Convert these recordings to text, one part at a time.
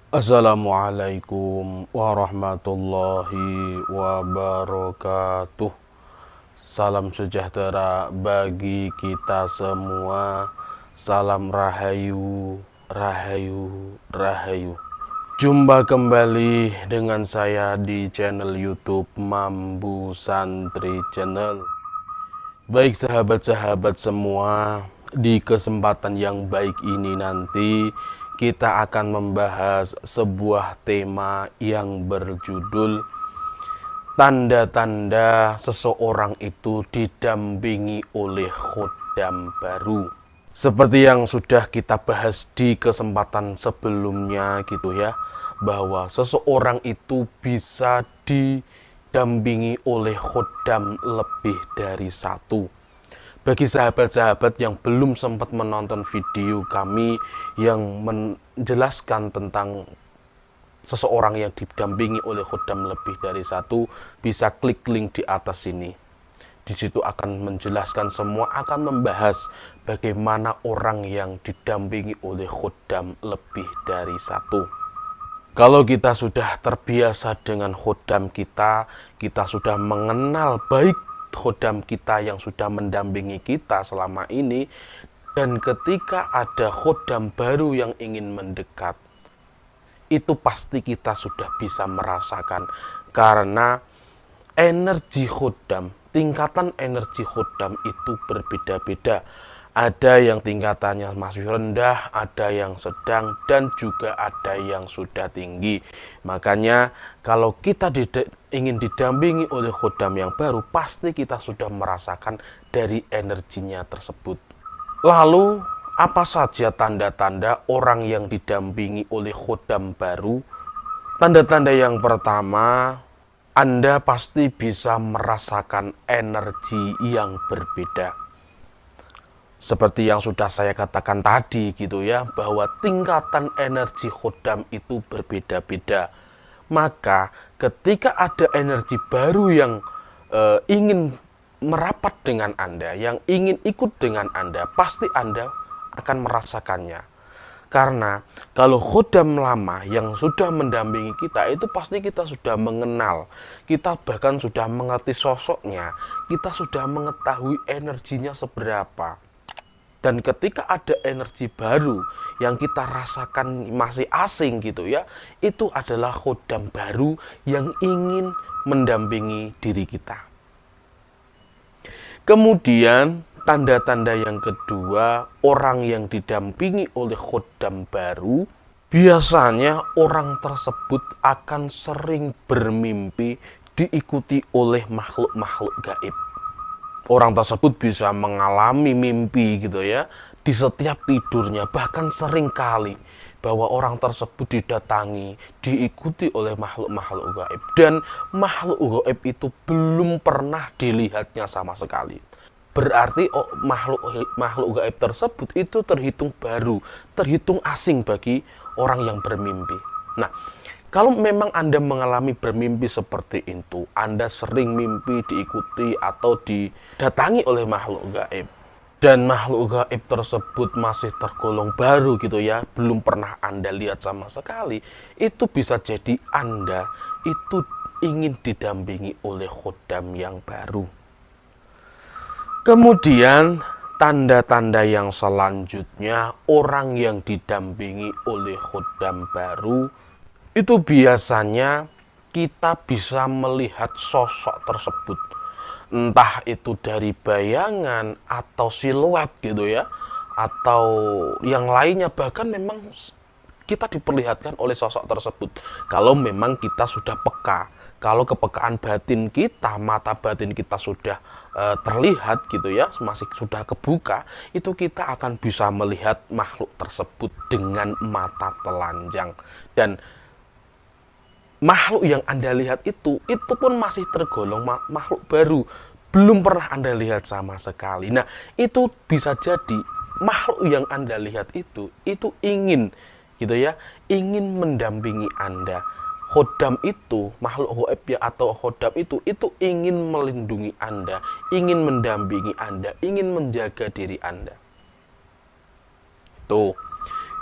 Assalamualaikum warahmatullahi wabarakatuh. Salam sejahtera bagi kita semua. Salam rahayu, rahayu, rahayu. Jumpa kembali dengan saya di channel YouTube Mambu Santri Channel. Baik sahabat-sahabat semua, di kesempatan yang baik ini nanti kita akan membahas sebuah tema yang berjudul tanda-tanda seseorang itu didampingi oleh khodam baru. Seperti yang sudah kita bahas di kesempatan sebelumnya gitu ya, bahwa seseorang itu bisa didampingi oleh khodam lebih dari satu. Bagi sahabat-sahabat yang belum sempat menonton video kami yang menjelaskan tentang seseorang yang didampingi oleh khodam lebih dari satu, bisa klik link di atas sini. Di situ akan menjelaskan semua, akan membahas bagaimana orang yang didampingi oleh khodam lebih dari satu. Kalau kita sudah terbiasa dengan khodam kita sudah mengenal baik khodam kita yang sudah mendampingi kita selama ini, dan ketika ada khodam baru yang ingin mendekat, itu pasti kita sudah bisa merasakan, karena energi khodam, tingkatan energi khodam itu berbeda-beda. Ada yang tingkatannya masih rendah, ada yang sedang, dan juga ada yang sudah tinggi. Makanya kalau kita ingin didampingi oleh khodam yang baru, pasti kita sudah merasakan dari energinya tersebut. Lalu apa saja tanda-tanda orang yang didampingi oleh khodam baru? Tanda-tanda yang pertama, Anda pasti bisa merasakan energi yang berbeda. Seperti yang sudah saya katakan tadi gitu ya, bahwa tingkatan energi khodam itu berbeda-beda. Maka ketika ada energi baru yang ingin merapat dengan Anda, yang ingin ikut dengan Anda, pasti Anda akan merasakannya. Karena kalau khodam lama yang sudah mendampingi kita, itu pasti kita sudah mengenal, kita bahkan sudah mengerti sosoknya, kita sudah mengetahui energinya seberapa. Dan ketika ada energi baru yang kita rasakan masih asing gitu ya, itu adalah khodam baru yang ingin mendampingi diri kita. Kemudian tanda-tanda yang kedua, orang yang didampingi oleh khodam baru, biasanya orang tersebut akan sering bermimpi diikuti oleh makhluk-makhluk gaib. Orang tersebut bisa mengalami mimpi gitu ya di setiap tidurnya, bahkan sering kali bahwa orang tersebut didatangi, diikuti oleh makhluk-makhluk gaib, dan makhluk gaib itu belum pernah dilihatnya sama sekali. Berarti makhluk gaib tersebut itu terhitung baru, terhitung asing bagi orang yang bermimpi. Nah, kalau memang Anda mengalami bermimpi seperti itu, Anda sering mimpi diikuti atau didatangi oleh makhluk gaib, dan makhluk gaib tersebut masih tergolong baru gitu ya, belum pernah Anda lihat sama sekali, itu bisa jadi Anda itu ingin didampingi oleh khodam yang baru. Kemudian tanda-tanda yang selanjutnya, orang yang didampingi oleh khodam baru itu biasanya kita bisa melihat sosok tersebut, entah itu dari bayangan atau siluet gitu ya, atau yang lainnya, bahkan memang kita diperlihatkan oleh sosok tersebut. Kalau memang kita sudah peka, kalau kepekaan batin kita, mata batin kita sudah terlihat gitu ya, masih sudah kebuka, itu kita akan bisa melihat makhluk tersebut dengan mata telanjang. Dan makhluk yang Anda lihat itu pun masih tergolong makhluk baru, belum pernah Anda lihat sama sekali. Nah, itu bisa jadi makhluk yang Anda lihat itu ingin gitu ya, ingin mendampingi Anda. Khodam itu, makhluk gaib ya, atau khodam itu ingin melindungi Anda, ingin mendampingi Anda, ingin menjaga diri Anda. Tuh.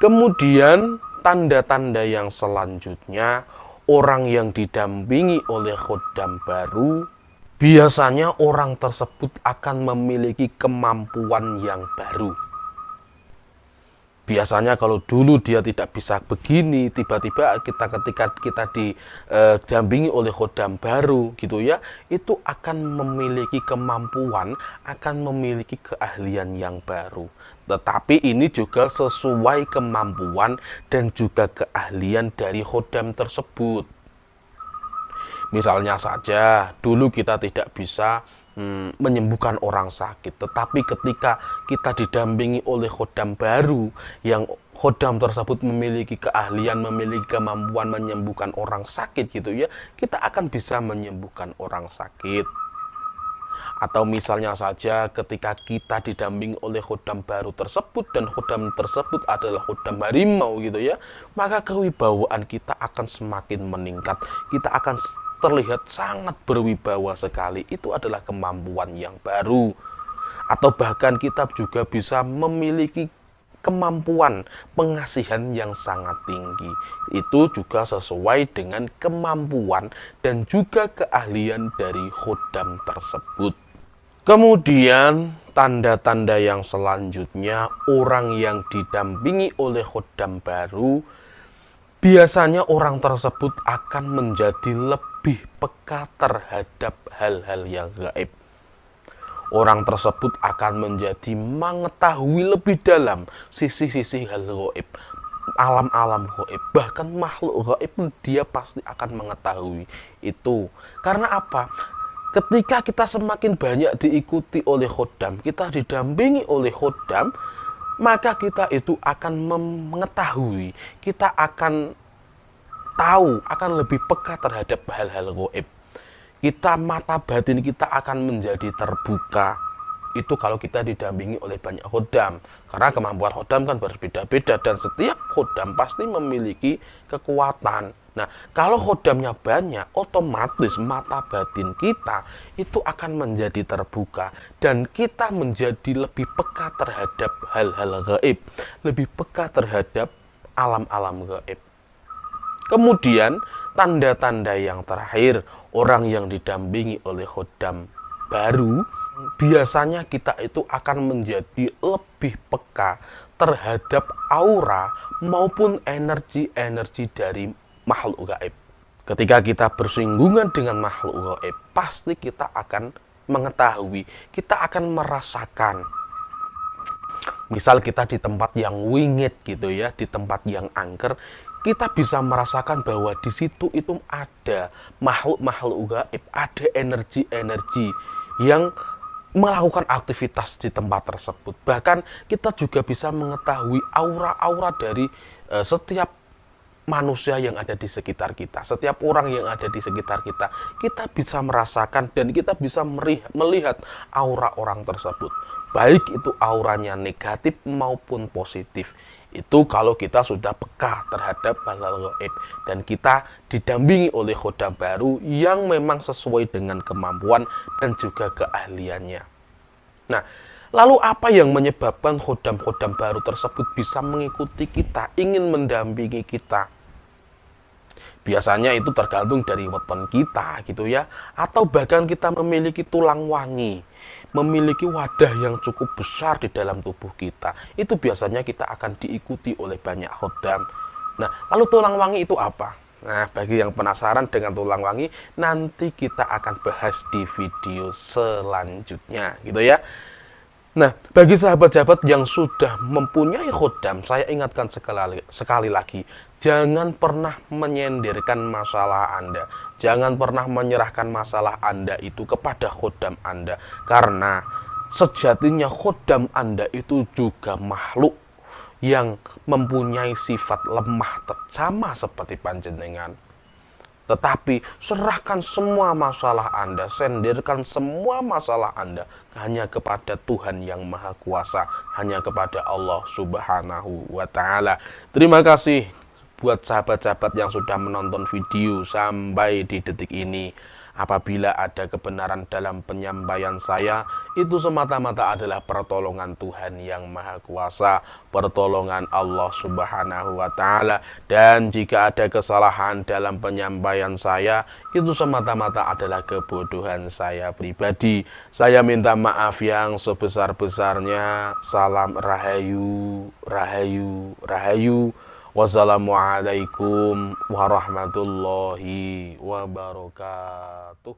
Kemudian tanda-tanda yang selanjutnya, orang yang didampingi oleh khodam baru, biasanya orang tersebut akan memiliki kemampuan yang baru. Biasanya kalau dulu dia tidak bisa begini, tiba-tiba ketika kita didampingi oleh khodam baru gitu ya, itu akan memiliki kemampuan, akan memiliki keahlian yang baru. Tetapi ini juga sesuai kemampuan dan juga keahlian dari khodam tersebut. Misalnya saja, dulu kita tidak bisa menyembuhkan orang sakit, tetapi ketika kita didampingi oleh khodam baru, yang khodam tersebut memiliki keahlian, memiliki kemampuan menyembuhkan orang sakit gitu ya, kita akan bisa menyembuhkan orang sakit. Atau misalnya saja ketika kita didampingi oleh khodam baru tersebut dan khodam tersebut adalah khodam harimau gitu ya, maka kewibawaan kita akan semakin meningkat. Kita akan terlihat sangat berwibawa sekali. Itu adalah kemampuan yang baru. Atau bahkan kita juga bisa memiliki kemampuan pengasihan yang sangat tinggi. Itu juga sesuai dengan kemampuan dan juga keahlian dari khodam tersebut. Kemudian tanda-tanda yang selanjutnya, orang yang didampingi oleh khodam baru, biasanya orang tersebut akan menjadi lebih peka terhadap hal-hal yang gaib. Orang tersebut akan menjadi mengetahui lebih dalam sisi-sisi hal gaib, alam-alam gaib, bahkan makhluk gaib pun dia pasti akan mengetahui itu. Karena apa? Ketika kita semakin banyak diikuti oleh khodam, kita didampingi oleh khodam, maka kita itu akan mengetahui, kita akan tahu, akan lebih peka terhadap hal-hal gaib. Kita, mata batin kita akan menjadi terbuka. Itu kalau kita didampingi oleh banyak khodam. Karena kemampuan khodam kan berbeda-beda dan setiap khodam pasti memiliki kekuatan. Nah, kalau khodamnya banyak, otomatis mata batin kita itu akan menjadi terbuka dan kita menjadi lebih peka terhadap hal-hal gaib, lebih peka terhadap alam-alam gaib. Kemudian, tanda-tanda yang terakhir, orang yang didampingi oleh khodam baru, biasanya kita itu akan menjadi lebih peka terhadap aura maupun energi-energi dari makhluk gaib. Ketika kita bersinggungan dengan makhluk gaib, pasti kita akan mengetahui, kita akan merasakan. Misal kita di tempat yang wingit gitu ya, di tempat yang angker, kita bisa merasakan bahwa di situ itu ada makhluk-makhluk gaib, ada energi-energi yang melakukan aktivitas di tempat tersebut. Bahkan kita juga bisa mengetahui aura-aura dari setiap manusia yang ada di sekitar kita, setiap orang yang ada di sekitar kita, kita bisa merasakan dan kita bisa melihat aura orang tersebut, baik itu auranya negatif maupun positif. Itu kalau kita sudah peka terhadap hal-hal gaib dan kita didampingi oleh khodam baru yang memang sesuai dengan kemampuan dan juga keahliannya. Nah, lalu apa yang menyebabkan khodam-khodam baru tersebut bisa mengikuti kita, ingin mendampingi kita? Biasanya itu tergantung dari weton kita gitu ya. Atau bahkan kita memiliki tulang wangi, memiliki wadah yang cukup besar di dalam tubuh kita. Itu biasanya kita akan diikuti oleh banyak khodam. Nah, lalu tulang wangi itu apa? Nah, bagi yang penasaran dengan tulang wangi, nanti kita akan bahas di video selanjutnya gitu ya. Nah, bagi sahabat-sahabat yang sudah mempunyai khodam, saya ingatkan sekali lagi, jangan pernah menyenderkan masalah Anda. Jangan pernah menyerahkan masalah Anda itu kepada khodam Anda. Karena sejatinya khodam Anda itu juga makhluk yang mempunyai sifat lemah sama seperti panjenengan. Tetapi serahkan semua masalah Anda, sendirkan semua masalah Anda hanya kepada Tuhan yang Maha Kuasa, hanya kepada Allah Subhanahu wa Ta'ala. Terima kasih buat sahabat-sahabat yang sudah menonton video sampai di detik ini. Apabila ada kebenaran dalam penyampaian saya, itu semata-mata adalah pertolongan Tuhan yang Maha Kuasa, pertolongan Allah Subhanahu wa Ta'ala. Dan jika ada kesalahan dalam penyampaian saya, itu semata-mata adalah kebodohan saya pribadi. Saya minta maaf yang sebesar-besarnya. Salam Rahayu, Rahayu, Rahayu. Wassalamualaikum warahmatullahi wabarakatuh.